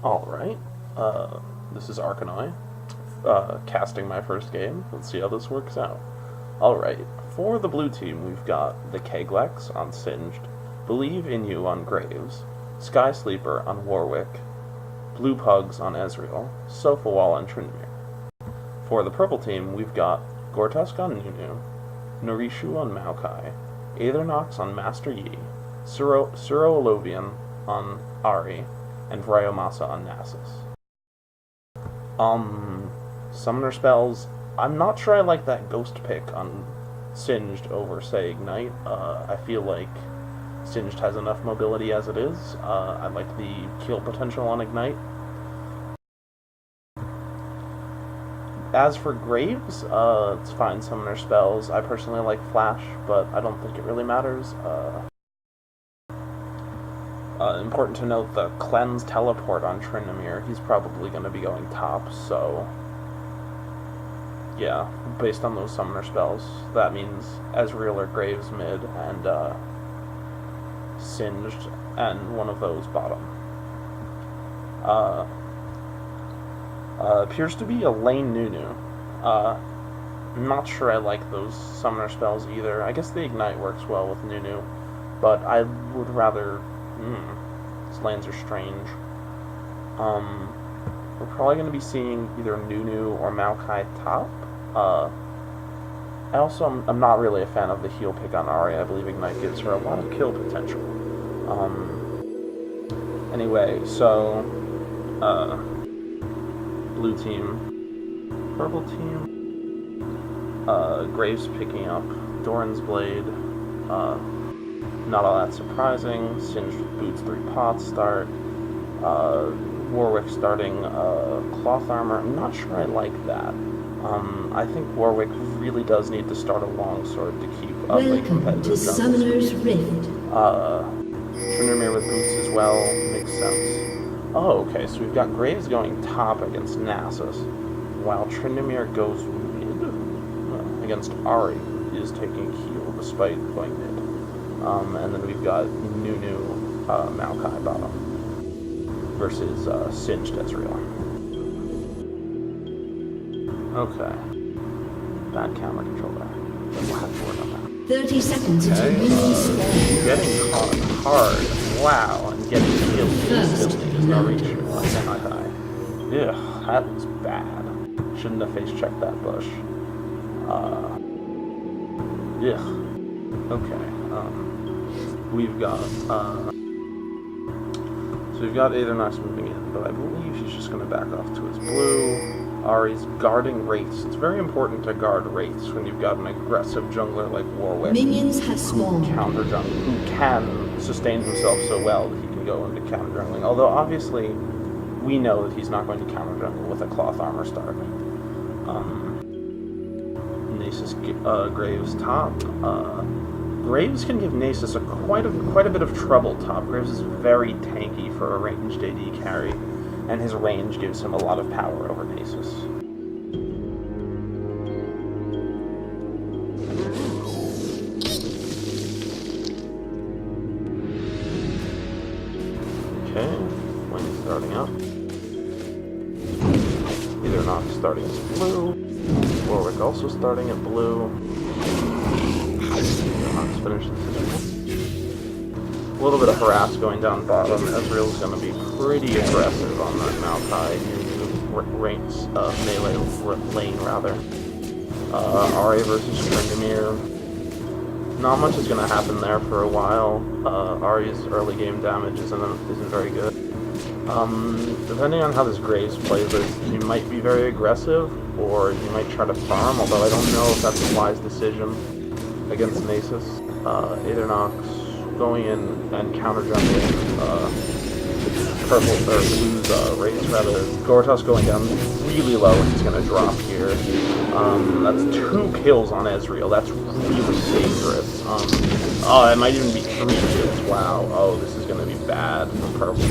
Alright, this is Arcanoi, casting my first game. Let's see how this works out. Alright, for the blue team, we've got the Keglex on Singed, Believe Inyu on Graves, Sky Sleeper on Warwick, Blue Pugs on Ezreal, Sofa Wall on Tryndamere. For the purple team, we've got Goretusk on Nunu, Norishu on Maokai, Aethernox on Master Yi, Suro-Olovian on Ahri, and Ryomasa on Nasus. Summoner spells, I'm not sure I like that Ghost pick on Singed over, say, Ignite. I feel like Singed has enough mobility as it is. I like the kill potential on Ignite. As for Graves, it's fine Summoner spells. I personally like Flash, but I don't think it really matters. Important to note the Cleanse Teleport on Tryndamere. He's probably going to be going top, so yeah, based on those Summoner spells, that means Ezreal or Graves mid, and Singed, and one of those bottom. Appears to be a lane Nunu. I'm not sure I like those Summoner spells either. I guess the Ignite works well with Nunu, but I would rather... these lanes are strange. We're probably going to be seeing either Nunu or Maokai top. I'm not really a fan of the heal pick on Ahri. I believe Ignite gives her a lot of kill potential. Anyway, so... blue team, purple team, Graves picking up Doran's Blade, not all that surprising. Singed boots 3 pots start, Warwick starting cloth armor. I'm not sure I like that. I think Warwick really does need to start a longsword to keep up a competitive Summoner's Rift. Tryndamere with boots as well, makes sense. Oh, okay, so we've got Graves going top against Nasus, while Tryndamere goes mid against Ahri, who is taking heal despite going mid. And then we've got Nunu, Maokai bottom, versus Singed Ezreal. Okay. Bad camera control there. We'll have to work on that. 30 seconds until minions spawn. Getting caught hard. Wow, and getting killed instantly is no reach. Ugh, that was bad. Shouldn't have face checked that bush. Okay. We've got so we've got Aethernox moving in, but I believe he's just going to back off to his blue. Ahri's guarding Wraiths. It's very important to guard Wraiths when you've got an aggressive jungler like Warwick. Minions have spawned. Who can sustain himself so well that he can go into counter jungling. Although obviously we know that he's not going to counter jungle with a cloth armor start. Nasus Graves top. Graves can give Nasus quite a bit of trouble top. Graves is very tanky for a ranged AD carry, and his range gives him a lot of power over Nasus. Okay, Wayne starting up. Aethernox starting as blue. Warwick also starting at blue. Aethernox finishes. A little bit of harass going down bottom. Ezreal's going to be pretty aggressive on that Maokai ranks melee lane rather. Ahri versus Tryndamere. Not much is going to happen there for a while. Ahri's early game damage isn't very good. Depending on how this Graves plays it, he might be very aggressive, or he might try to farm, although I don't know if that's a wise decision against Nasus. Aethernox going in and counter jumping purple or blue's Wraiths rather. Goretusk going down really low, and he's going to drop here. That's 2 kills on Ezreal. That's really dangerous. Oh, it might even be 3 kills. Wow. Oh, this is going to be bad for purple.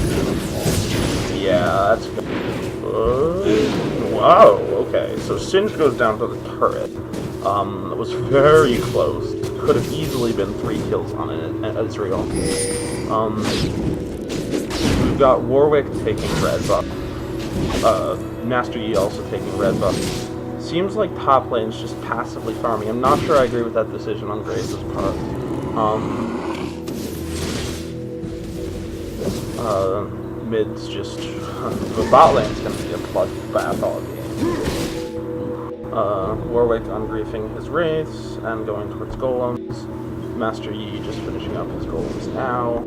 Yeah, that's good. Wow. Okay, so Singed goes down to the turret. It was very close. Could have easily been 3 kills on it at Ezreal. we've got Warwick taking red buff. Master Yi also taking red buff. Seems like top lane's just passively farming. I'm not sure I agree with that decision on Grace's part. Mid's just... the bot lane's gonna be a bloodbath all game. Warwick ungriefing his wraiths and going towards golems. Master Yi just finishing up his golems now.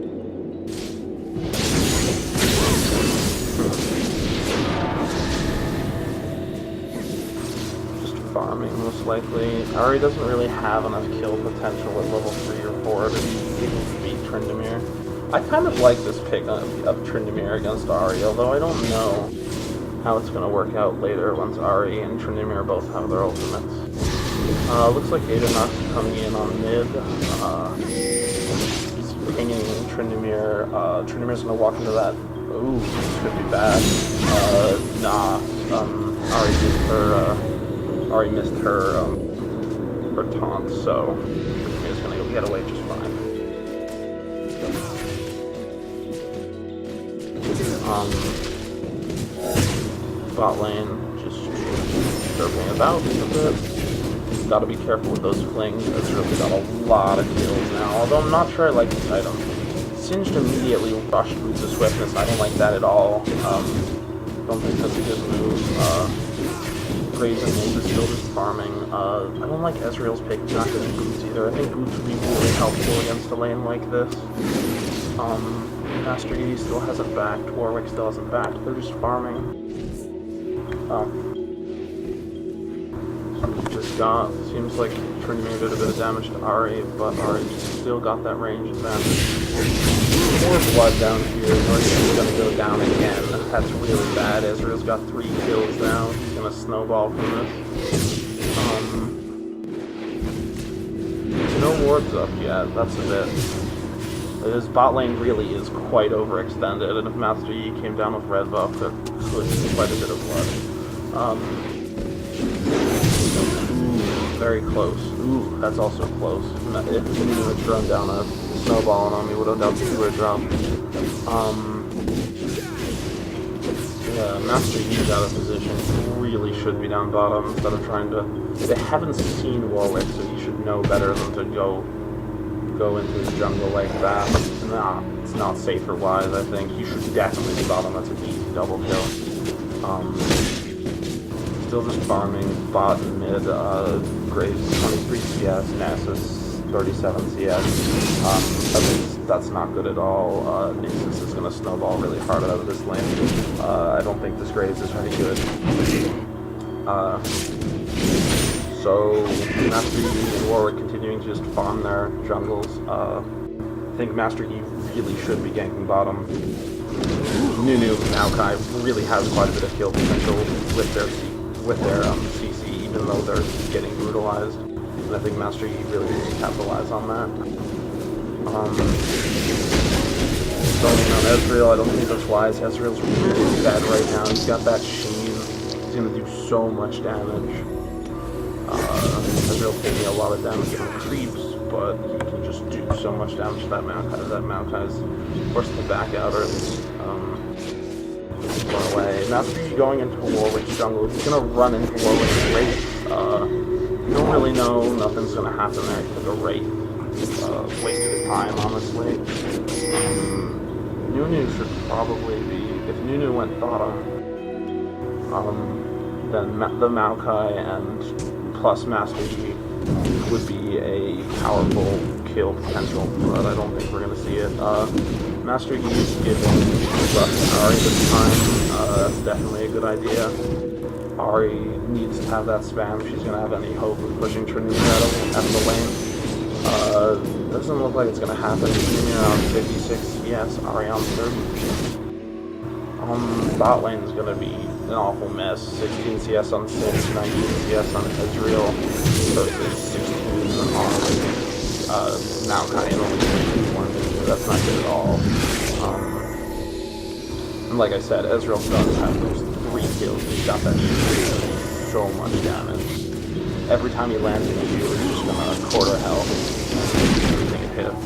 Just farming most likely. Ahri doesn't really have enough kill potential at level 3 or 4 to be able to beat Tryndamere. I kind of like this pick of Tryndamere against Ahri, although I don't know how it's going to work out later once Ahri and Tryndamere both have their ultimates. Looks like Adenox is coming in on mid. He's pinging Tryndamere. Tryndamere's going to walk into that. Ooh, this could be bad. Nah. Ahri missed her taunt, so Tryndamere's going to get away just fine. Bot lane just circling about a bit. Gotta be careful with those flings. That's really got a lot of kills now. Although I'm not sure I like this item. Singed immediately rushed Boots of Swiftness. I don't like that at all. Don't think that's a good move. Graves and Maze is still just farming. I don't like Ezreal's pick. He's not getting Boots either. I think Boots would be really helpful against a lane like this. Master Yi still hasn't backed. Warwick still hasn't backed. They're just farming. Seems like Tryndamere did a bit of damage to Ahri, but Ahri still got that range advantage. More blood down here. Ahri's gonna go down again. That's really bad. Ezreal's got 3 kills now. He's gonna snowball from this. No wards up yet. That's a bit. His bot lane really is quite overextended, and if Master Yi came down with red buff, there could be quite a bit of blood. Very close. Ooh, that's also close. If he had thrown down a snowball on me, would have done 2 drop. Yeah, Master Yi's out of position. Really should be down bottom instead of trying to... They haven't seen Warwick, so he should know better than to go into the jungle like that. It's not safer wise, I think. You should definitely be bottom. That's an easy double kill. Still just farming bot and mid. Graves 23 CS, Nasus 37 CS. That's not good at all. Nasus is going to snowball really hard out of this lane. I don't think this Graves is very good. So Master Yi and Warwick continuing to just farm their jungles. I think Master Yi really should be ganking bottom. Nunu Maokai really has quite a bit of kill potential with their CC, even though they're getting brutalized. And I think Master Yi really needs to capitalize on that. Zoning on Ezreal, I don't think that's wise. Ezreal's really bad right now. He's got that sheen. He's going to do so much damage. Ezreal's taking a lot of damage from creeps, but he can just do so much damage to that Maokai. That Maokai's forced to back out, or at least run away. Master Yi going into Warwick's jungle. He's going to run into Warwick's Wraith. You don't really know. Nothing's going to happen there. He took a Wraith. Wasted his time, honestly. Nunu should probably be... If Nunu went bottom, then the Maokai and plus Master Yi would be a powerful kill potential, but I don't think we're going to see it. Master Yi is giving Rush to Ahri this time. That's definitely a good idea. Ahri needs to have that spam. She's going to have any hope of pushing Tryndamere out of the lane. Doesn't look like it's going to happen. Tryndamere on 56 CS, Ahri on 30. Bot lane is going to be an awful mess. 16 CS on Singed, 19 CS on Ezreal, versus 16 on Maokai and only 21. That's not good at all. And like I said, Ezreal does have those 3 kills. He's got that shit. So much damage. Every time he lands in you, it's just gonna quarter health. Everything it hits.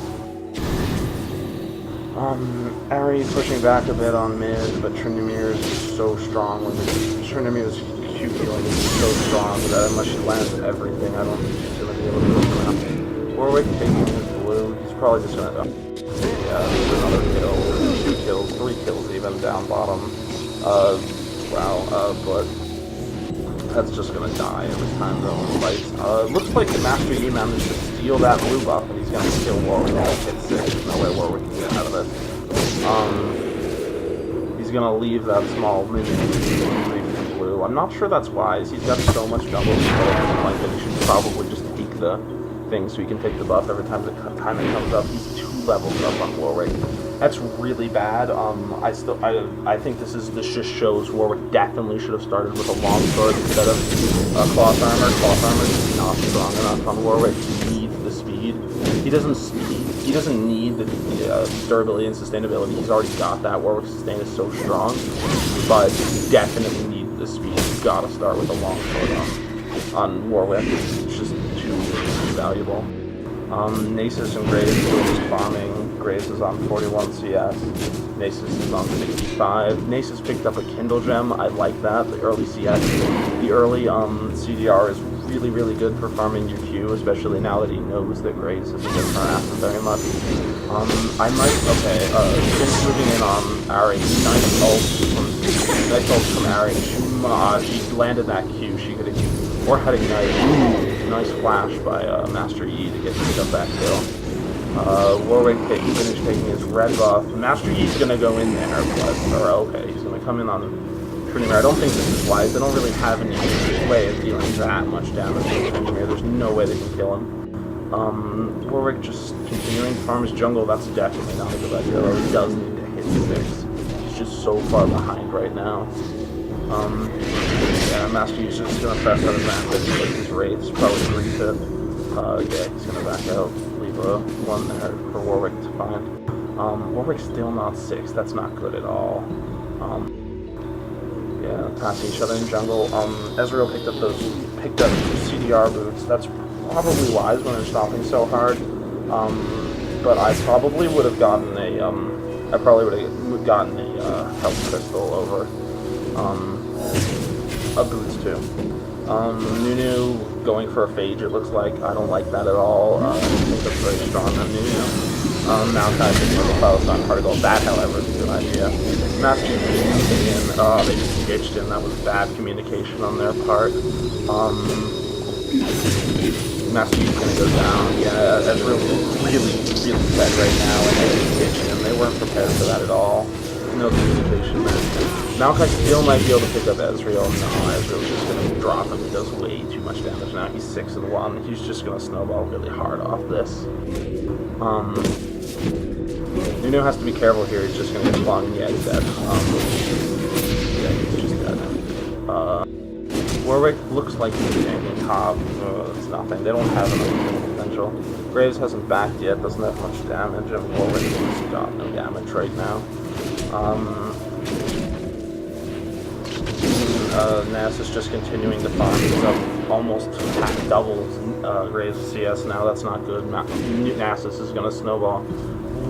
Ari pushing back a bit on mid, but Tryndamere is so strong. Tryndamere's Q healing is so strong that unless she lands everything, I don't think she's going to be able to do enough. Warwick taking his blue, he's probably just going to another kill, 2 kills, 3 kills even down bottom. But that's just going to die every time the one fights. Looks like the Master Yi managed to steal that blue buff, and he's going to kill Warwick and hit 6. There's no way Warwick can get out of this. He's going to leave that small minion to blue. I'm not sure that's wise. He's got so much jungle control, like that he should probably just take the thing so he can take the buff every time it comes up. He's 2 levels up on Warwick. That's really bad. I think this just shows Warwick definitely should have started with a long sword instead of cloth armor. Cloth armor is not strong enough on Warwick. He needs the speed. He doesn't need the durability and sustainability. He's already got that. Warwick's sustain is so strong, but definitely need the speed. You've got to start with a long sword on Warwick. It's just too valuable. Nasus and Graves are just farming. Graves is on 41 CS. Nasus is on 65. Nasus picked up a Kindle Gem. I like that. The early CS, the early CDR is really, really good for farming your Q, especially now that he knows that Graves isn't going to harass him very much. Since moving in on Ari, nice ult from Ari. She landed that Q. She could have, or had Ignite. Nice flash by Master Yi to get pick up that kill. Warwick finished taking his red buff. Master Yi's gonna go in there, he's gonna come in on Tryndamere. I don't think this is wise. They don't really have any way of dealing that much damage to Tryndamere. There's no way they can kill him. Warwick just continuing to farm his jungle. That's definitely not a good idea. He does need to hit 6. He's just so far behind right now. Yeah, Master Yi's just gonna press that advantage and take his rates, probably grease it. Yeah, he's gonna back out, leave a 1 there for Warwick to find. Warwick's still not 6, that's not good at all. Yeah, passing each other in jungle. Ezreal picked up CDR boots. That's probably wise when they're stopping so hard. But I probably would have gotten a health crystal over a boots too. Nunu going for a phage, it looks like. I don't like that at all. I think that's very strong on Nunu. Maokai taking over Palestine particle. That, however, is a good idea. Master Yi in, they just ditched him. That was bad communication on their part. Master Yi's gonna go down. Yeah, that's really bad right now, and they just ditched him. They weren't prepared for that at all. No communication there. Maokai still might be able to pick up Ezreal. No, Ezreal's just going to drop him. He does way too much damage now. He's 6-1. He's just going to snowball really hard off this. Nunu has to be careful here. He's just going to get flung. Yeah, he's dead. Yeah, he's just dead. Warwick looks like he's tanking top. It's nothing. They don't have enough potential. Graves hasn't backed yet. Doesn't have much damage. And Warwick has got no damage right now. Nass is just continuing to farm. He's up almost doubles Graves' CS now. That's not good. Nasus is going to snowball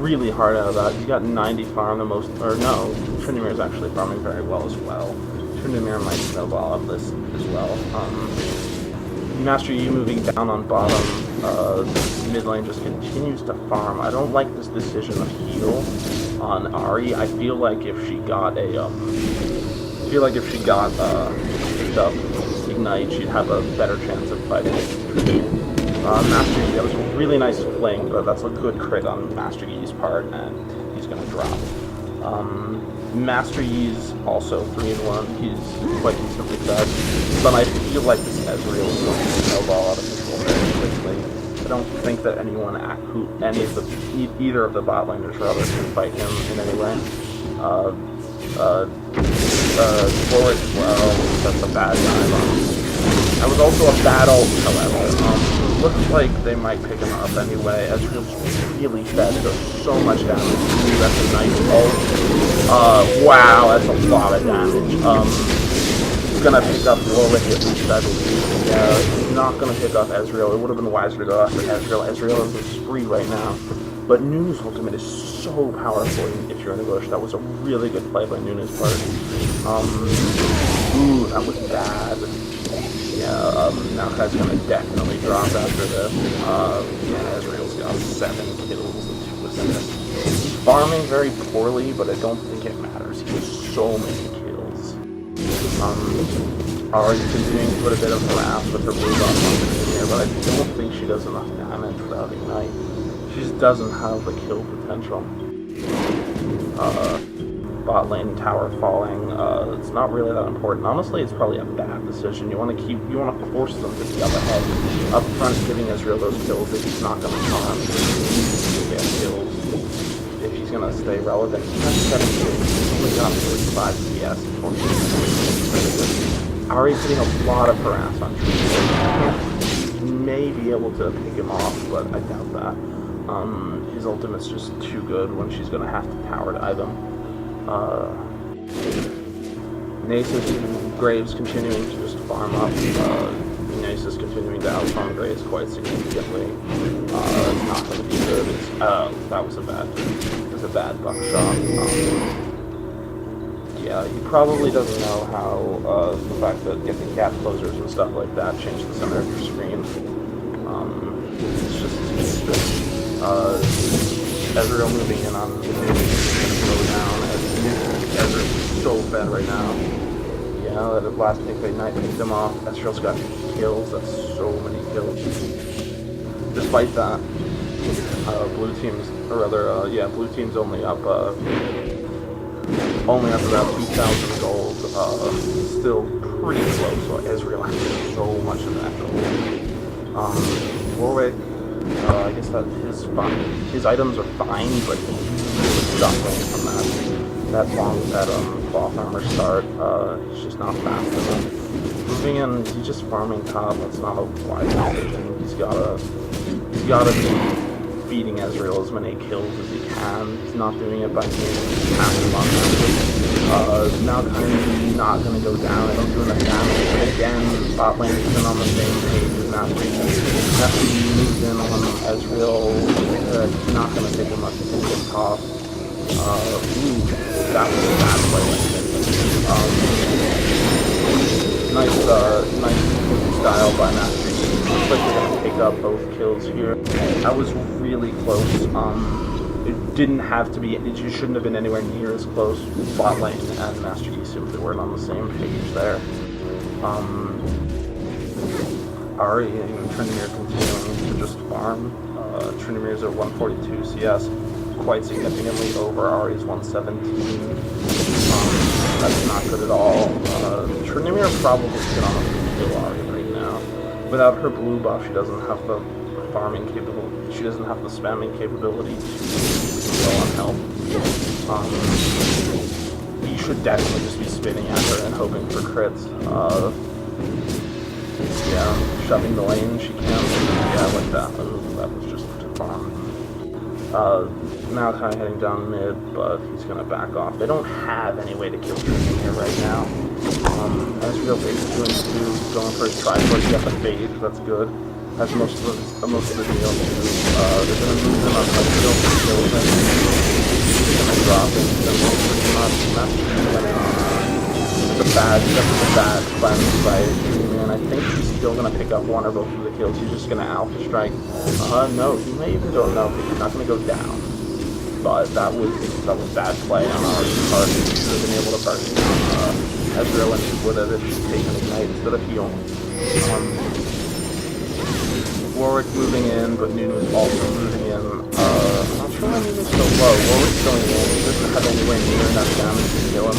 really hard out of that. He's got 90 farm, the most, or no, Tryndamere is actually farming very well as well. Tryndamere might snowball up this as well. Master Yi moving down on bottom. Mid lane just continues to farm. I don't like this decision of heal on Ari. I feel like if she got picked up Ignite, she'd have a better chance of fighting. Master Yi, that was a really nice fling, but that's a good crit on Master Yi's part, and he's gonna drop. Master Yi's also 3-1. He's quite decently fed, but I feel like this Ezreal is going to snowball out of control very quickly. I don't think that either of the bot laners rather can fight him in any way. Forward, well, that's a bad time. That was also a bad ult, however. Looks like they might pick him up anyway. Ezreal's really fed, does so much damage. That's a nice ult. Wow, that's a lot of damage. He's gonna pick up Warwick at least, I believe. Yeah, he's not gonna pick up Ezreal. It would have been wiser to go after Ezreal. Ezreal is a spree right now. But Nunu's ultimate is so powerful if you're in a bush. That was a really good play by Nunu's part. Ooh, that was bad. Yeah, now Kai's gonna definitely drop after this. Yeah, Ezreal's got 7 kills and 2 assists. He's farming very poorly, but I don't think it matters. He has so many kills. Already continuing to put a bit of harass with her blue buff on here, but I don't think she does enough damage without Ignite. She just doesn't have the kill potential. Bot lane tower falling. It's not really that important. Honestly, it's probably a bad decision. You want to force them to be up ahead, up front, giving Ezreal those kills if he's not going to farm. He'll get kills. If he's going to stay relevant, he has 7 kills. He's only got 35 CS. Ahri's getting a lot of harass on Tree. He may be able to pick him off, but I doubt that. His ultimate's just too good when she's going to have to tower dive him. Nasus and Graves continuing to just farm up. Nasus continuing to outfarm Graves quite significantly. Not going to be good. That was a bad buckshot. Yeah, he probably doesn't know how the fact that getting gap closers and stuff like that change the center of your screen. It's just Ezreal moving in on the mid is going to go down. Ezreal's so bad right now. Yeah, that last pick by Ignite picked him off. Ezreal's got kills. That's so many kills. Despite that, blue team's only up about 2,000 gold. Still pretty close. So Ezreal has so much of that gold. Warwick. I guess that his items are fine, but he's really suffering from that cloth armor start. He's just not fast enough. Moving in, he's just farming top. That's not a wise decision. He's gotta be beating Ezreal as many kills as he can. He's not doing it by being passive on that. Now kind of not going to go down. I don't do enough damage. But again, bot lane has been on the same page as Mastery. Mastery moves in on Ezreal. He's not going to take him much to get top. That was a bad play. Nice style by Mastery. Looks like we're going to pick up both kills here. That was really close. It didn't have to be, it just shouldn't have been anywhere near as close. Bot lane and Master Yi simply weren't on the same page there. Ahri and Tryndamere continuing to just farm. Tryndamere's at 142 CS, quite significantly over Ahri's 117. That's not good at all. Tryndamere probably should honestly kill Ahri right now. Without her blue buff, she doesn't have the farming capability. She doesn't have the spamming capability to go on help. You should definitely just be spinning at her and hoping for crits. Yeah, shoving the lane she can. Yeah, like that. That was just too far. Now kind of heading down mid, but he's gonna back off. They don't have any way to kill Tryndamere right now. Ezreal base 2 and 2, going for his tripod. He got the fade, that's good. Has most of the deal too. They're gonna move him up Ezreal to kill him. He's gonna drop it. That's a bad cleanse by Tryndamere, and I think he's still gonna pick up one or both of the kills. He's just gonna alpha strike. No, he may even go no, but he's not gonna go down. But that was bad play on our part. He should have been able to burn Ezreal, and he would have if he'd taken Ignite instead of heal. Warwick moving in, but Nunu's also moving in. I'm not sure why Nunu's so low. Warwick's going in. He doesn't have anywhere near enough damage to kill him.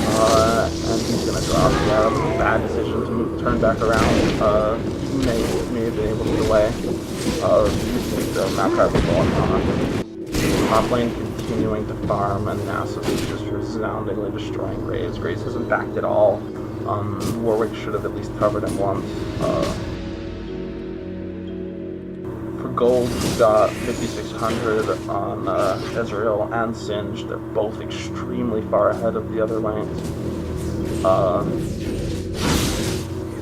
And he's gonna drop. Yeah, that was a bad decision to turn back around. He may have been able to delay. The map trap was going on. Top lane continuing to farm, and Nasus is just resoundingly destroying Graves. Graves isn't backed at all. Warwick should have at least covered him once. For gold, we got 5,600 on Ezreal and Singed. They're both extremely far ahead of the other lanes.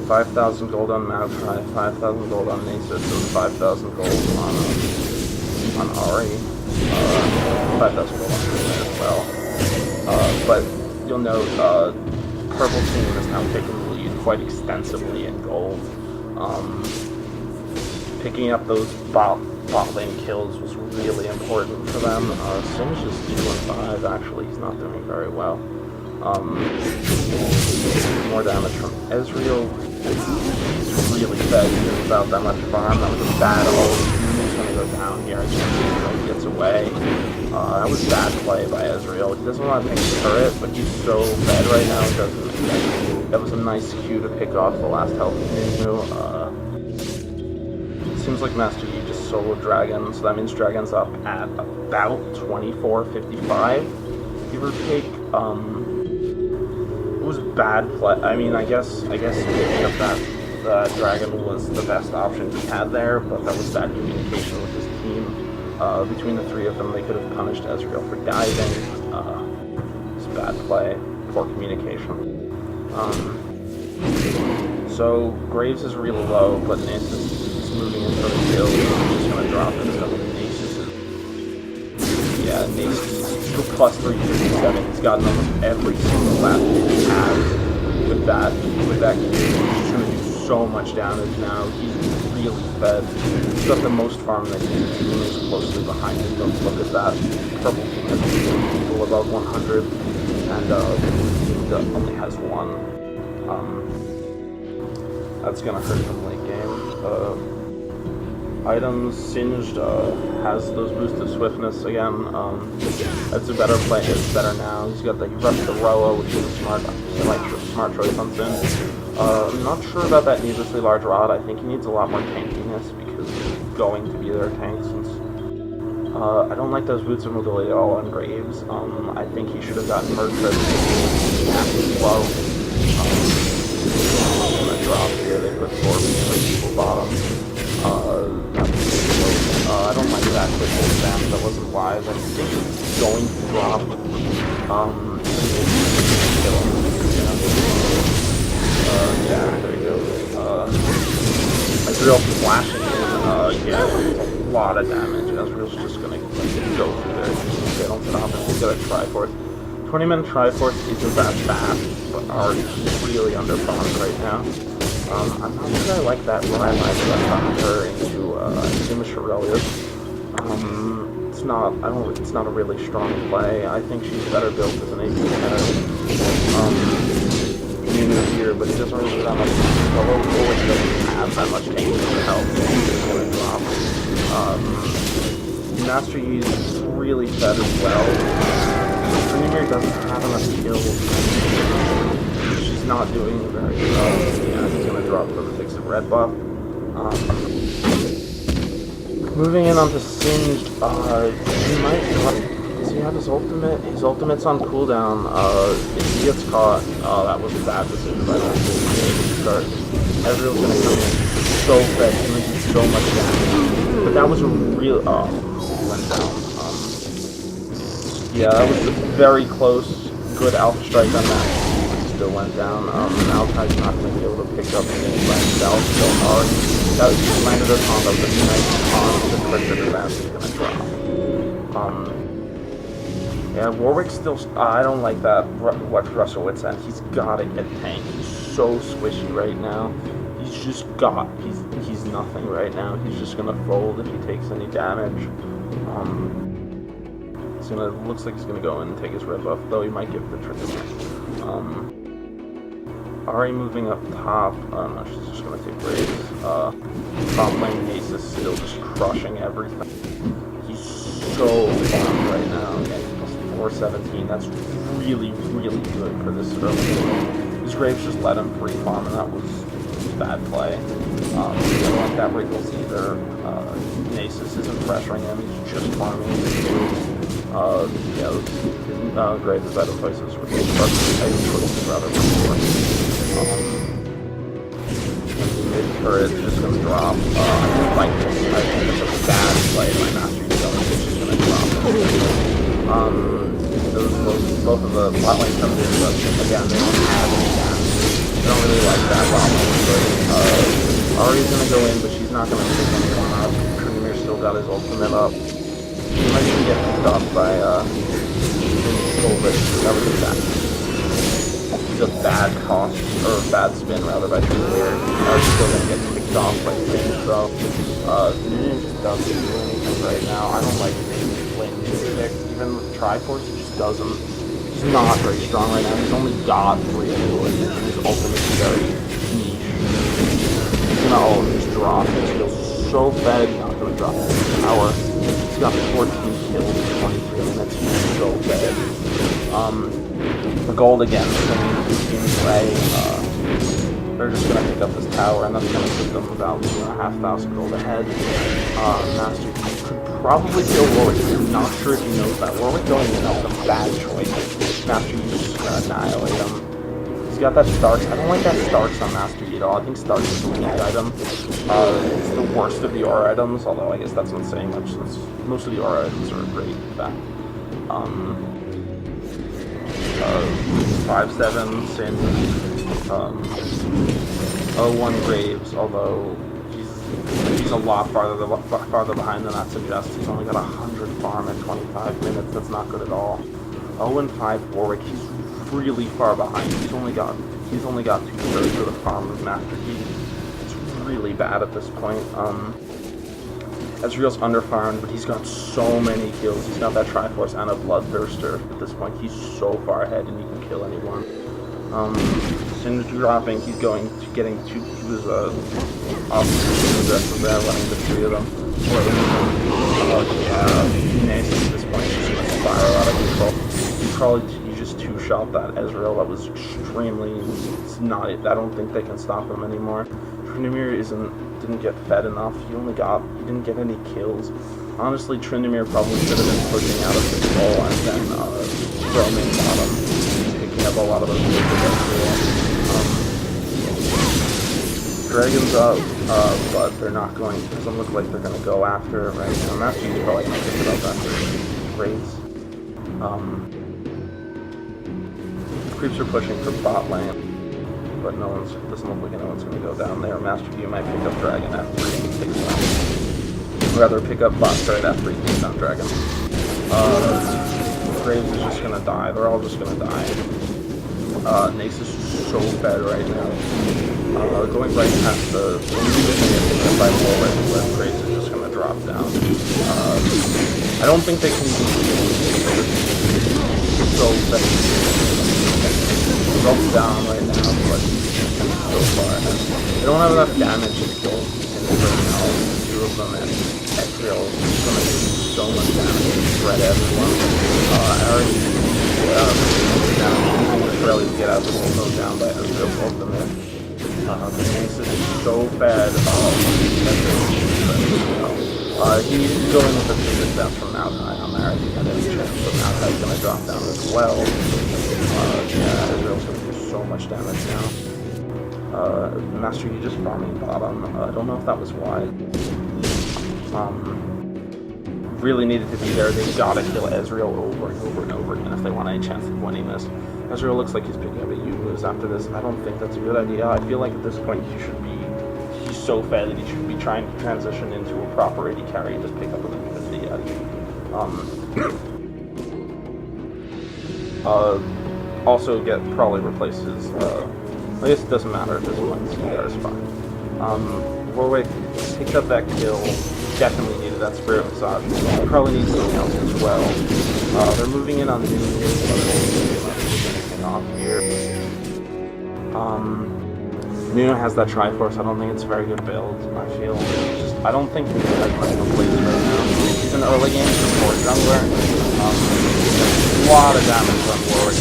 5,000 gold on Mastery, 5,000 gold on Nasus, and 5,000 gold on Ahri. That does go on as well. But you'll note, purple team is now taking the lead quite extensively in gold. Picking up those bot lane kills was really important for them. Singh is 2-5, actually, he's not doing very well. More damage from Ezreal. He's really fed without that much farm. That was a bad ult. He's going to go down here. He gets away. That was bad play by Ezreal. He doesn't want to pick the turret, but he's so fed right now. He doesn't. That was a nice cue to pick off the last health Inyu. Seems like Master Yi just soloed Dragon, so that means Dragon's up at about 24-55, give or take. It was bad play. I mean, I guess picking up that Dragon was the best option he had there, but that was bad communication with his team. Between the three of them, they could have punished Ezreal for diving. It was bad play, poor communication. So Graves is really low, but Nasus is moving in for the kill. He's just gonna drop it because Nasus is. Yeah, Nasus is plus 357. He's gotten almost every single lap he has with that kill. He's gonna do so much damage now. He's really fed. He's got the most farm that his team is closely behind him. Don't look at that. Purple team has people about 100, and blue team only has 1. That's gonna hurt him late game. Items, Singed has those boosted swiftness again. That's a better play. It's better now. He's got the Rush the Roa, which is a smart choice on Sin. I'm not sure about that needlessly large rod. I think he needs a lot more tankiness because he's going to be their tank. Since I don't like those boots of mobility at all on Graves. I think he should have gotten merged as low. Drop here, they put 4 people bottom. I don't like that quick hold spam, that wasn't wise. I think it's going to drop. Yeah, there he goes. Ezreal flashing in, yeah, a lot of damage. Ezreal's just gonna go through there. They don't stop it, he's got a Triforce. 20-minute Triforce isn't that fast, but Ari's really underfarmed right now. I'm not sure I like that when I left her into Shirelius. It's not a really strong play. I think she's better built as an AP Inyu here, but he doesn't really have that much. He doesn't have that much tank to help. He's gonna drop. Master Yi's really fed as well. Premier doesn't have enough kills. She's not doing very well. Yeah, he's gonna drop for the fixed red buff. Moving in onto Singed, he might drop. Does he have his ultimate? His ultimate's on cooldown. If he gets caught, that was a bad decision by that start. Ezreal's gonna come in so fast, he's gonna do so much damage. But that was a real he went down. Yeah, that was very close. Good alpha strike on that. Still went down. Malphite's not going to be able to pick up things by himself so hard. That was landed a combo, but a nice combo. The crit advance is going to drop. Yeah, Warwick's still. I don't like that. What Russell Witt said. He's got to get tanked. He's so squishy right now. He's just got. He's nothing right now. He's just going to fold if he takes any damage. Looks like he's gonna go in and take his red buff, though he might give the trick. Ari moving up top. No, she's just gonna take Graves. Top lane Nasus still just crushing everything. He's so farmed right now. Yeah, he's plus 417. That's really, really good for this early game. His Graves just let him free farm, and that was bad play. I don't like that Wriggles either. Nasus isn't pressuring him, he's just farming. Graves is out of places with the choices rather than mid-turret is just gonna drop. I like this. I think it's a bad play by Master Yi, it's just gonna drop. Both of the bot lane comes in, but again, they don't have any damage. I don't really like that bot lane, but Ari's gonna go in, but she's not gonna pick anyone up. Premier's still got his ultimate up. He might even get picked off by, that was a bad. It's a bad cost, or bad spin rather, by Trinimir. He's still gonna get picked off by Singe, so, Ninja just doesn't do anything right now. I don't like playing pick. Even with Triforce, he just doesn't. He's not very strong right now. He's only got 3 abilities, and his ultimate is very niche. He's gonna just drop. He feels so bad. He's not gonna drop his power. He's got 14 kills in 23 minutes. He's so bad. The gold again, they're just gonna pick up this tower, and that's gonna put them about 1,500 gold ahead. Master could probably kill Warwick. I'm not sure if he knows that. Warwick going in is a bad choice. Master Yi's just gonna annihilate him. He's got that Starks. I don't like that Starks on Master Yi at all. I think Starks is a weak item. It's the worst of the aura items, although I guess that's not saying much since most of the aura items are great, in fact. 5-7, Sin, 0-1 Graves, although he's a lot farther behind than that suggests. He's only got 100 farm in 25 minutes, that's not good at all. 0-5 Warwick, he's really far behind. He's only got 2/3 of the farm of Master Yi. It's really bad at this point. Ezreal's underfarmed, but he's got so many kills. He's got that Triforce and a Bloodthirster. At this point, he's so far ahead, and he can kill anyone. Singe dropping, he's getting two. He was off aggressive there, letting the 3 of them. Nice at this point. He's just gonna spiral out of control. He just 2-shot that Ezreal. That was extremely. It's not. I don't think they can stop him anymore. Trinimir didn't get fed enough. He didn't get any kills. Honestly, Trinimir probably should have been pushing out of the goal and then roaming bottom, picking up a lot of those kills. Dragon's up, but they're not going. It doesn't look like they're going to go after it right now. Master Yi probably going to pick it up after Graves. Creeps are pushing for bot lane. But doesn't look like anyone's going to go down there. Master Yi might pick up Dragon after he takes down. Rather pick up bot straight after he takes down Dragon. Graves is just going to die. They're all just going to die. Nace is so bad right now. Going right past the thing by Warwick, where Graves is just going to drop down. I don't think they can so bad. He's down right now, but so far they don't have enough damage to kill him right now. 2 of them, and Ezreal is going to do so much damage and spread everyone. Rarely get out of the slow down by Ezreal's ultimate. The Nace is so bad. He's going with a big defense from Maokai on there. I think that is chance, but Maokai's going to drop down as well. Ezreal's going to do so much damage now. Master Yi just farming bottom. I don't know if that was wise. Really needed to be there. They gotta kill Ezreal over and over and over again if they want any chance of winning this. Ezreal looks like he's picking up a YOU after this. I don't think that's a good idea. I feel like at this point he's so fed that he should be trying to transition into a proper AD carry and just pick up a little bit of the edge. Also probably replaces, I guess it doesn't matter at this point, CDR is fine. Warwick picked up that kill, definitely needed that Spirit Massage. Probably needs something else as well. They're moving in on the anything off here. Nuno has that Triforce. I don't think it's a very good build, I feel. I don't think he has much of a place right now. He's an early game support jungler. A lot of damage on Warwick.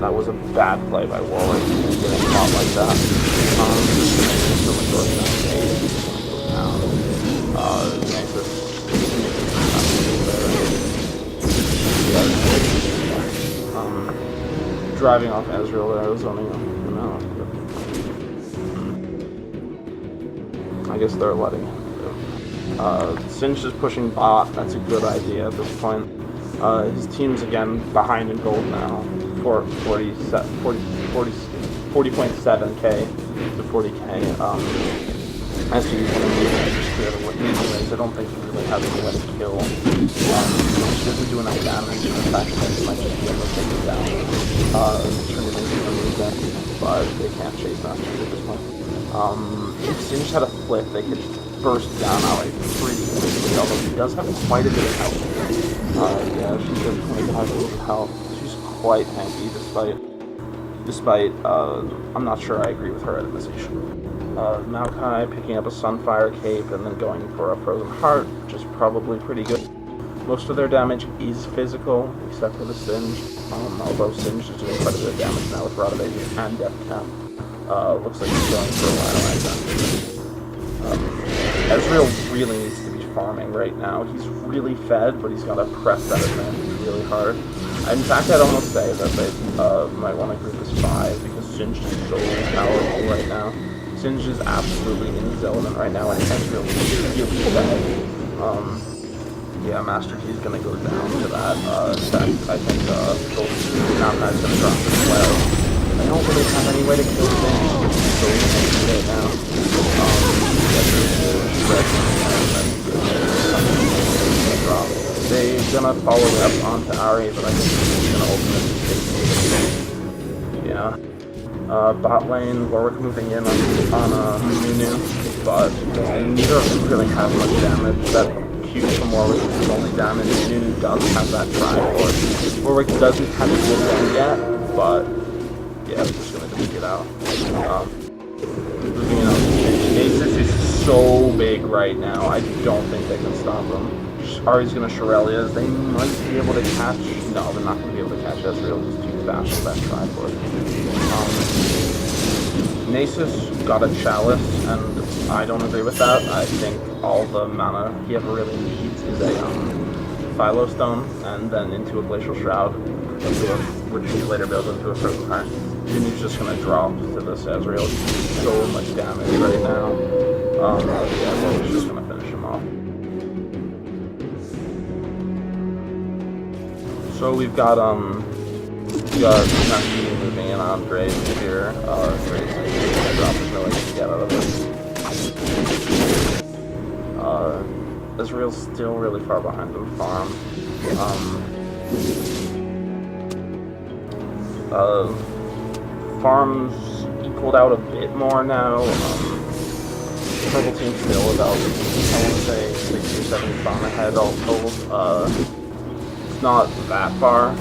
That was a bad play by Warwick, getting caught like that. Driving off Ezreal there, I was only I guess they're letting him do. Singe is pushing bot, that's a good idea at this point. His team's again behind in gold now, for 40.7k to 40k. As to use one of these, just clear the way anyways. I don't think he really has any way to kill. He doesn't do enough damage, and the fact that he might just be able to take it down. Trinity is going to move in, but they can't chase Master Yi at this point. If Singe had a flip, they could burst down Ally pretty quickly, although he does have quite a bit of health. Yeah, she's at 25 health. She's quite tanky, despite, I'm not sure I agree with her itemization. Maokai picking up a Sunfire Cape and then going for a Frozen Heart, which is probably pretty good. Most of their damage is physical, except for the Singe, although Singe is doing quite a bit of damage now with Rod of Ages and Death Cap. Looks like he's going for a while Ezreal really needs to be farming right now. He's really fed, but he's got to press that advantage really hard. In fact, I'd almost say that they might want to group as 5, because Singe is so powerful right now. Singe is absolutely in his element right now, and Ezreal is really fed. Yeah, Master Yi is going to go down to that. In fact, I think Maokai's going to drop as well. I don't really have any way to kill Singe. He's so tanky right now. They're gonna follow it up onto Ari, but I think he's gonna ultimately take it. Yeah. Bot lane, Warwick moving in on Nunu, but neither of them really have much damage. That Q from Warwick is only damage. Nunu does have that Triforce. Warwick doesn't have a good one yet, but yeah, I'm just gonna take it out. Moving in on Nasus is so big right now, I don't think they can stop him. Ari's gonna Shurelya. They might be able to catch. No, they're not gonna be able to catch Ezreal. He's too fast for that Triforce. Nasus got a Chalice, and I don't agree with that. I think all the mana he ever really needs is a Philo Stone, and then into a Glacial Shroud, which he later builds into a Frozen Heart. And he's just gonna drop to this Ezreal. So much damage right now. Yeah, he's just gonna finish him off. So we've got Naki moving in on Graves here. Graves is gonna drop, there's no way to get out of this. Ezreal's still really far behind them farm. Farm's equaled out a bit more now. Purple team's still about, I want to say, 60 or 70 farm ahead all told. It's not that far,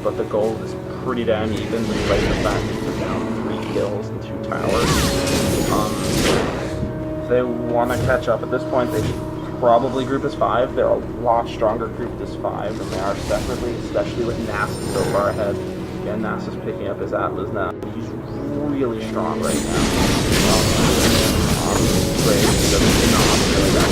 but the gold is pretty damn even, despite the fact that they're down 3 kills and 2 towers. If they want to catch up at this point, they should probably group as 5. They're a lot stronger grouped as 5 than they are separately, especially with Nasus so far ahead. Yeah, Nasus picking up his Atlas now. He's really strong right now. Graves does not really that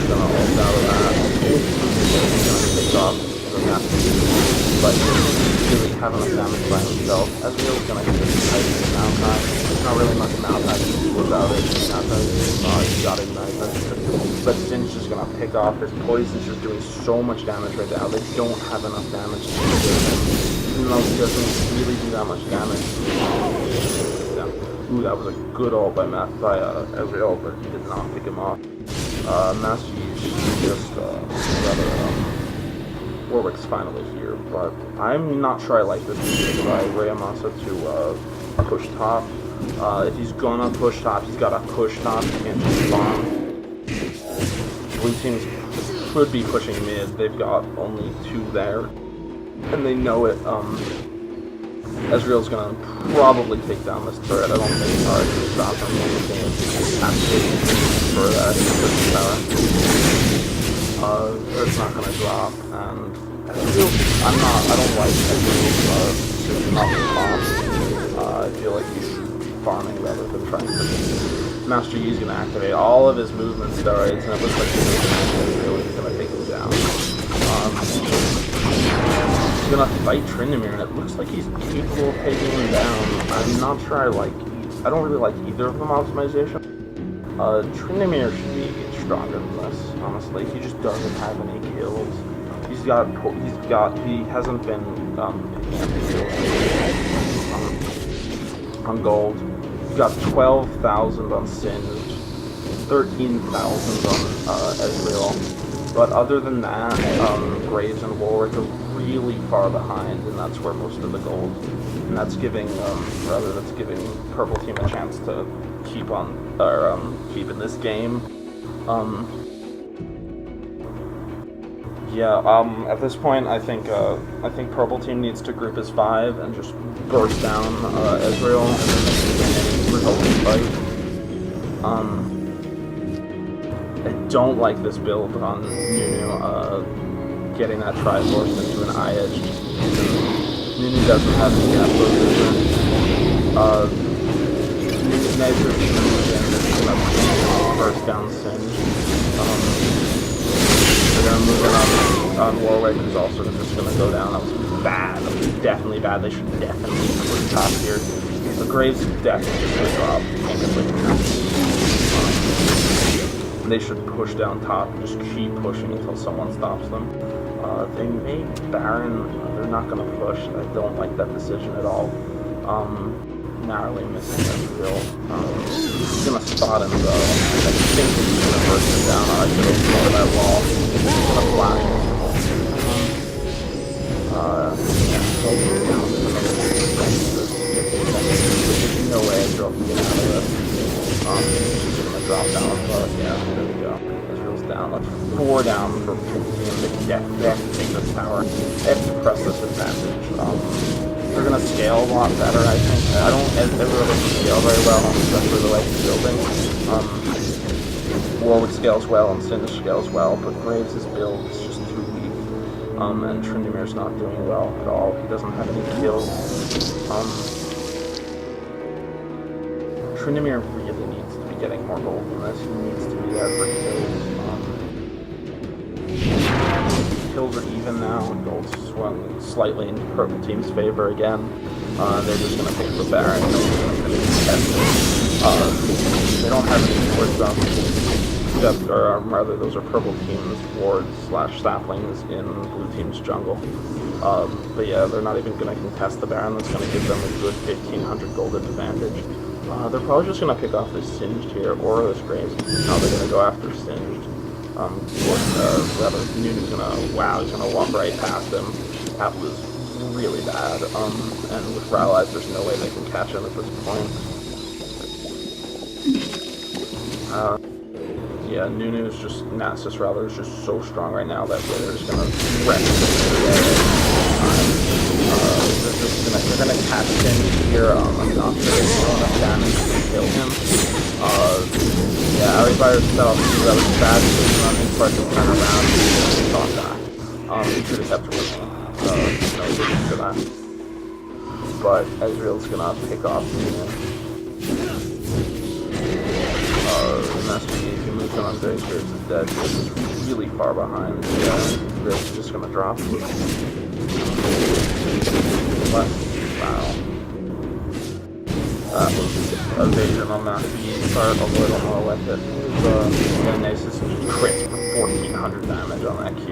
gonna ult out of that. He's gonna take off the Nasus. But he really have enough damage by himself. Ezreal's gonna hit this tight with Maokai. There's not really much Maokai to do without it. He's got Ignite. But Singe just gonna pick off. His poison's just doing so much damage right now. They don't have enough damage to do it. Even though he doesn't really do that much damage. Yeah. Ooh, that was a good ult by Ezreal, but he did not pick him off. Master Yi just Warwick's finally here, but I'm not sure I like this decision by Rayamasa to push top. If he's gonna push top, he's gotta push top. He can't just farm. Blue team should be pushing mid. They've got only 2 there, and they know it. Ezreal's gonna probably take down this turret. I don't think it's hard to stop him. The only thing is absolutely for that turret's not gonna drop, and I don't like Ezreal's not farm. I feel like he should be farming rather than trying to. Master Yi's gonna activate all of his movement steroids, and it looks like he's gonna take him down. He's gonna fight Tryndamere, and it looks like he's capable of taking him down. I'm not sure I don't really like either of them optimization. Tryndamere should be stronger than this, honestly. He just doesn't have any kills. he hasn't been on gold. He's got 12,000 on Singed, 13,000 on Ezreal. But other than that, Graves and Warwick are really far behind, and that's where most of the gold. And that's giving Purple Team a chance to keep in this game. At this point, I think Purple Team needs to group as 5 and just burst down Ezreal and then they can win any resulting fight. I don't like this build on Nunu, getting that Triforce into an eye edge. Nunu doesn't have any Diablo vision. Nunu's nature is going to move in, it's going to burst down Singed. They're going to move in on Warwick, who's also just going to go down. That was bad. That was definitely bad. They should definitely push top here. The Graves definitely just going to drop. Can't get away from that. They should push down top. Just keep pushing until someone stops them. They may Baron. They're not going to push. I don't like that decision at all. Narrowly missing Ezreal. He's gonna spot him though. I think he's gonna burst him down. I should have thrown that wall. He's gonna flash him. There's no way Ezreal can get out of this. He's gonna drop down, but yeah, there we go. Ezreal's down. That's 4 down for Purple Team. They have to take this tower. They have to press this advantage. They're gonna scale a lot better, I think. I don't ever really scale very well, especially the way he's building. Warwick scales well and Singed scales well, but Graves' build is just too weak. And Tryndamere's not doing well at all. He doesn't have any kills. Tryndamere really needs to be getting more gold than this. He needs to be there for kills. Kills are even now, and gold's swung slightly into Purple Team's favor again. They're just going to pick the Baron. They don't have any wards up, except, or rather, those are Purple Team's wards / saplings in Blue Team's jungle. But yeah, they're not even going to contest the Baron. That's going to give them a good 1,500 gold advantage. They're probably just going to pick off this Singed here, or this Graves. Now they're going to go after Singed. Nunu's he's gonna walk right past him. That was really bad. And with Rallies, there's no way they can catch him at this point. Nunu's just, Nasus rather, is just so strong right now that they're just gonna wreck they're gonna catch him here. I'm not sure they do enough damage to kill him. Ari by herself, that was bad, so running to turn around, and not die. He should have kept working, no reason for that. But Ezreal's gonna pick off Master Yi, he moves on Graves is dead, this is really far behind. Yeah, Graves is just gonna drop. Wow. That was evasion on Master Yi's part, although I don't know what it was. Nasus crit for 1,400 damage on that Q.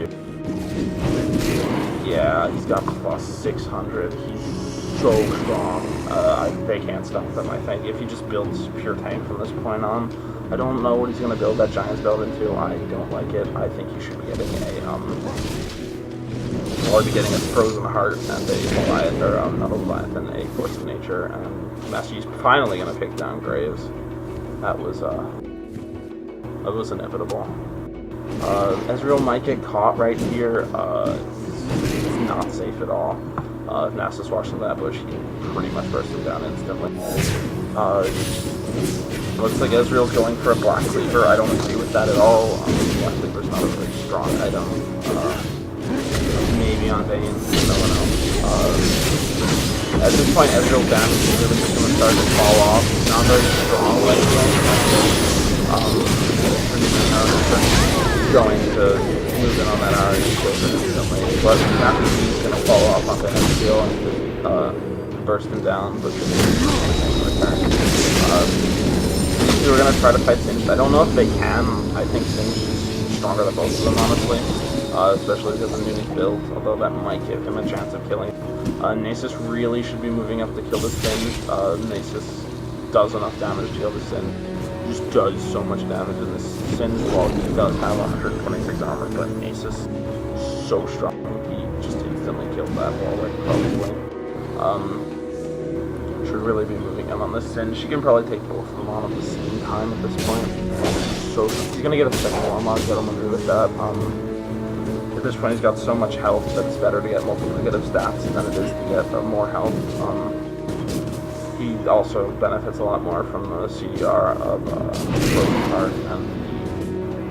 Yeah, he's got plus 600. He's so strong. They can't stop him, I think. If he just builds pure tank from this point on, I don't know what he's going to build that Giants build into. I don't like it. I think he should be getting a Frozen Heart and a Leviathan, or not a Leviathan, a Force of Nature, and Master Yi's finally going to pick down Graves. That was inevitable. Ezreal might get caught right here. It's not safe at all. If Nasus walks into that bush, he can pretty much burst him down instantly. Looks like Ezreal's going for a Black Cleaver. I don't agree with that at all. Black Cleaver's not a very strong item. Maybe on Vayne, no one else. At this point, Ezreal's damage is really just going to start to fall off. He's not very strong like going to move in on that Ari and kill him instantly. But after he's going to fall off on the Ezreal and just burst him down, but just we're going to try to fight Singed. I don't know if they can. I think Singed is stronger than both of them, honestly. especially because of Nunu's build, although that might give him a chance of killing. Nasus really should be moving up to kill the Singe. Nasus does enough damage to kill the Singe. Just does so much damage in this Singe. Well, he does have 126 armor, but Nasus is so strong. He just instantly killed that Warwick, probably. Should really be moving in on this Singe. She can probably take both of them on at the same time at this point. So he's gonna get a second warm-up, get him under with that. At this point he's got so much health that it's better to get multiplicative stats than it is to get more health. He also benefits a lot more from the CDR of Frozen Heart and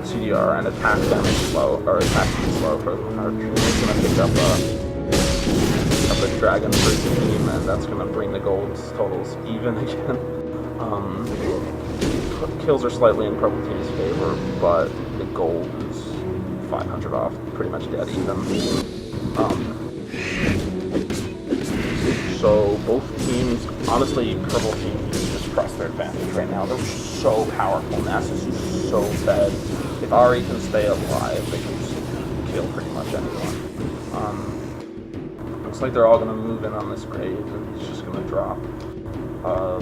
the CDR and attack damage slow, or attack speed slow Frozen Heart. He's gonna pick up the dragon for his team, and that's gonna bring the gold totals even again. Kills are slightly in Purple Team's favor, but the gold is 500 off, pretty much dead even. So both teams, honestly, Purple Team can just press their advantage right now. They're so powerful. Nasus is so fed. If Ari can stay alive, they can just kill pretty much anyone. Looks like they're all going to move in on this grave, and he's just going to drop.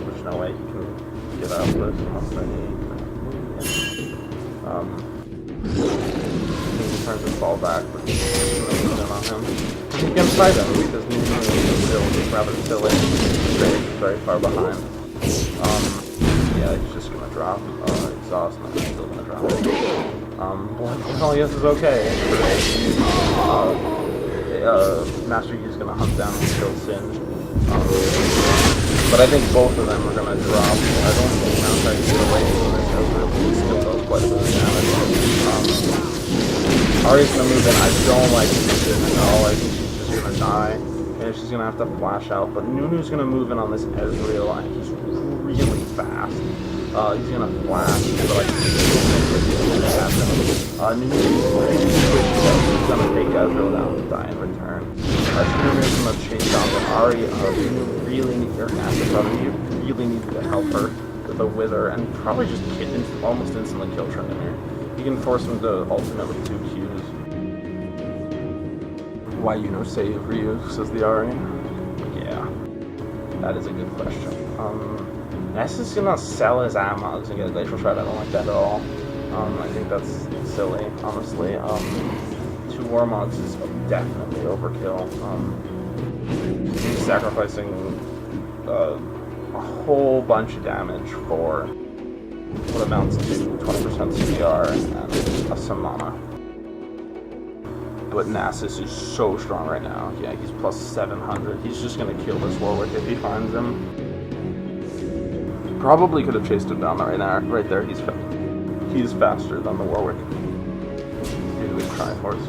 There's no way he can get out of this unless they need. He tries to fall back, but he's going to move in on him. He can fight him because Nunu is rather silly. He's very far behind. Yeah, he's just going to drop. Exhaust, and he's still going to drop. Well, yes, it's okay. Master Yi's going to hunt down and kill Singe. But I think both of them are going to drop. I don't think Commentate can get away from this because he still does quite a bit of damage. Ari's going to move in. I don't like this decision at all. I think she's just going to die. And she's going to have to flash out. But Nunu's going to move in on this Ezreal. He's really fast. He's going to flash. But I still think it's going to happen. Nunu's going to take Ezreal down to die in return. Nunu's going to chase down the Ari. Nunu really needs her Nasus. You really need to help her with a Wither. And probably just almost instantly kill Tryndamere. You can force him to ultimate with 2 Qs. Why you no save Ryu, says the Ari? Yeah, that is a good question. Nasus is gonna sell his Amogs and get a Glacial Shred. I don't like that at all. I think that's silly, honestly. 2 Warmogs is definitely overkill. He's sacrificing a whole bunch of damage for what amounts to 20% CDR and a Samana. But Nasus is so strong right now. Yeah, he's plus 700. He's just going to kill this Warwick if he finds him. Probably could have chased him down right there. He's faster than the Warwick due to his Triforce.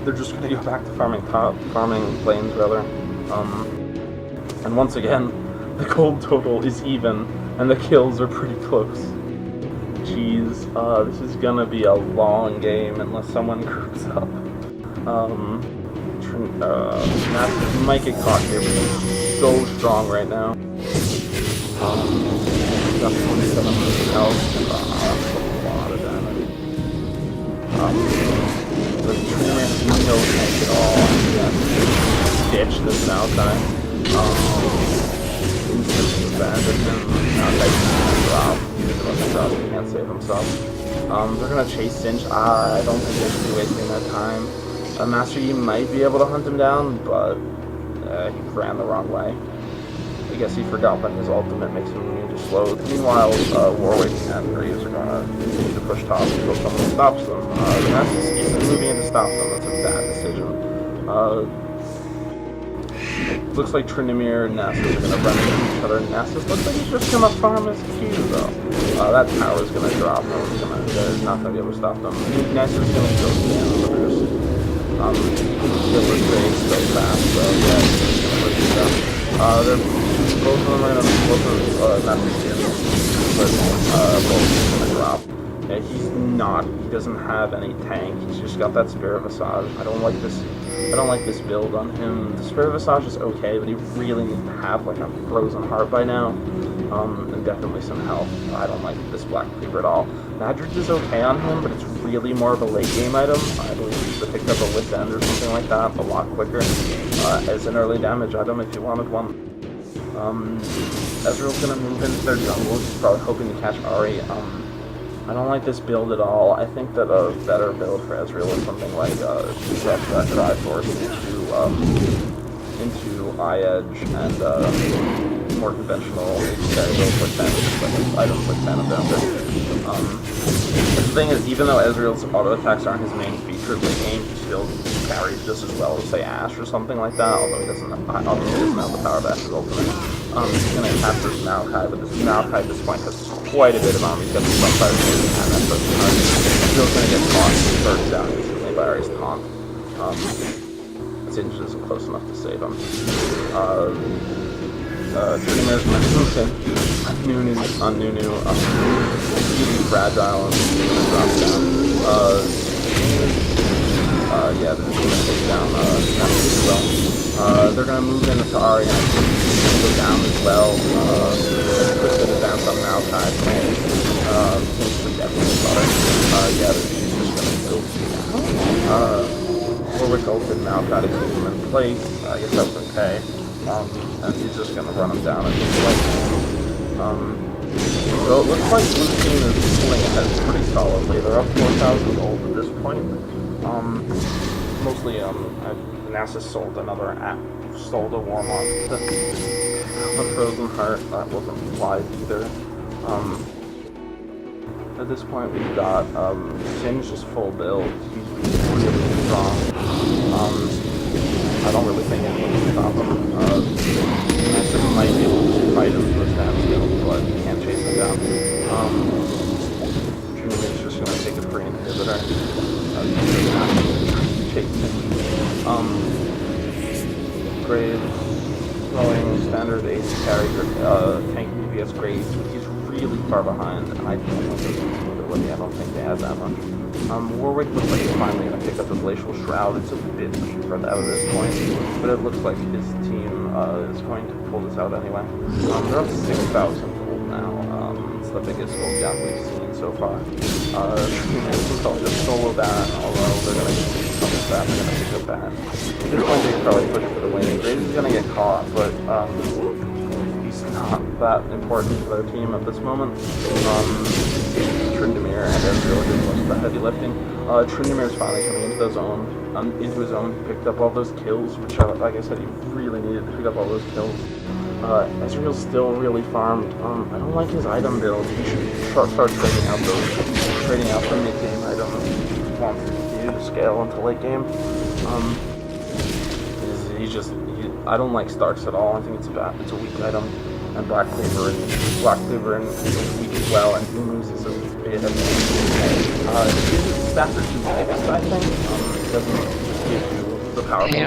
They're just going to go back to farming lanes rather. And once again, the gold total is even, and the kills are pretty close. Jeez, this is gonna be a long game unless someone groups up. Nasus might get caught here, but he's so strong right now. Got 2700 health, and a lot of damage. The Tryndamere no tank at all. Ditch this Maokai. Abandon him. Maokai's gonna drop. He can't save himself. They're gonna chase Singe. I don't think they should be wasting their time. Master Yi might be able to hunt him down, but he ran the wrong way. I guess he forgot when his ultimate makes him immune to slow. Meanwhile, Warwick and Ryuz are gonna continue to push top until someone stops them. Nasus isn't moving in to stop them. That's a bad decision. Looks like Tryndamere and Nasus are going to run into each other. Nasus looks like he's just going to farm his Q, though. That tower is going to drop. They're not going to be able to stop them. Nasus is going to kill the Animators. Kill this base so fast, so yeah, he's going to push it down. Both of them are going to Nasus is but both are going to drop. Yeah, he doesn't have any tank. He's just got that Spirit Visage. I don't like this build on him. The Spirit Visage is okay, but he really needs to have like a Frozen Heart by now. and definitely some health. I don't like this Black Cleaver at all. Madrid is okay on him, but it's really more of a late game item. I believe you should have picked up a Wit's End or something like that a lot quicker as an early damage item if you wanted one. Ezreal's gonna move into their jungle. He's probably hoping to catch Ahri. I don't like this build at all. I think that a better build for Ezreal is something like Triforce into Eye-Edge and more conventional builds like items like Phantom Dancer. The thing is, even though Ezreal's auto attacks aren't his main feature of the game, he still carries just as well as, say, Ashe or something like that, although he doesn't obviously doesn't have the power of Ashe's ultimate. He's going to attack this Maokai, but this Maokai at this point has quite a bit of armor. He's got the Sunfire and that first time. Ezreal's going to get caught and burst down instantly by Ahri's taunt. Singe isn't close enough to save him. Trinimir's going to move in on Nunu. Really fragile and going to drop down. Yeah, they're just going to take down Nunu as well. They're going to move into Ahri and go down as well. Twisted advance on Maokai. Singe should definitely got it. Yeah, she's just going to go down. Warwick ulted Maokai to keep him in place. I guess that's okay. And he's just going to run him down at this point. So it looks like Blue Team is pulling ahead pretty solidly. They're up 4,000 gold at this point. Mostly, Nasus sold a Warlock. A Frozen Heart, that wasn't wise either. At this point we've got Singe just full build. He's really strong. I don't really think anyone can stop him. Nasus might be able to fight him to a standstill, but he can't chase him down. Trinimir's just going to take a free inhibitor. Graves, throwing standard ace carry, tank DPS Graves. He's really far behind, and I don't think they can ability. I don't think they have that much. Warwick looks like he's finally going to pick up the Glacial Shroud. It's a bit cheaper out at this point, but it looks like his team is going to pull this out anyway. They're up to 6,000 gold now. It's the biggest gold gap we've seen so far. They'll just solo that, although they're going to get some of that, they're going to pick up that. At this point, they can probably push for the win. Graves is going to get caught, but he's not that important for their team at this moment. Tryndamere and Ezreal are doing most of the heavy lifting. Tryndamere's finally coming into his own. He picked up all those kills, which, like I said, he really needed to pick up all those kills. Ezreal's still really farmed. I don't like his item build. He should start trading out the mid-game items if he wants to continue to scale into late game. I don't like Starks at all. I think it's a weak item. And Black Cleaver is weak as well, and Nunu's is a bit of his stats are too mixed, I think. It doesn't give you the powerful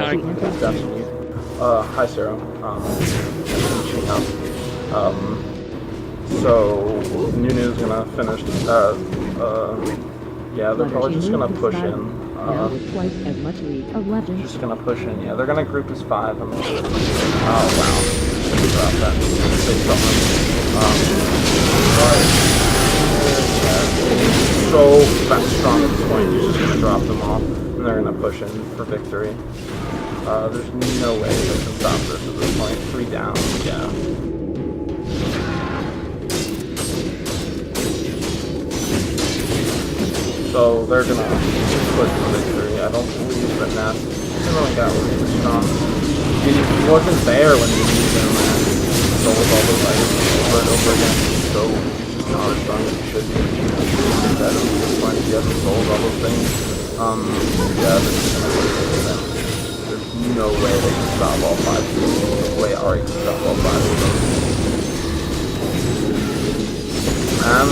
stats you need. Hi Sarah. So Nunu's gonna finish yeah, they're probably just gonna push in. Twice as much lead of legends. Just gonna push in, yeah. They're gonna group as 5 and oh wow. Drop that. Big something. So strong at this point, he's just gonna drop them all and they're gonna push in for victory. There's no way they can stop this at this point. 3 down, yeah. So they're gonna push for victory. I don't believe that Nasus really got really strong. He wasn't there when he used him and sold all those items over and over again. So he's just not as strong as he should be. At this point, he hasn't sold all those things. Yeah, they're just gonna push for them. There's no way they can stop all 5 of them. No way Ahri can stop all 5 of them. And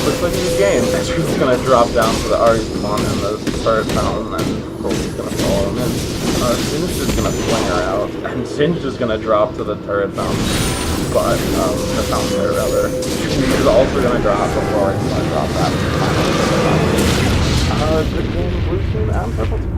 looks like a good game. Ezreal's gonna drop down to the Ahri's taunt and the third fountain, and Kobe's gonna follow him in. Singe is gonna fling her out, and Singe is gonna drop to the turret fountain, but the fountain there rather. He's also gonna drop before he's gonna drop that. Good game, Blue Team and Purple Team.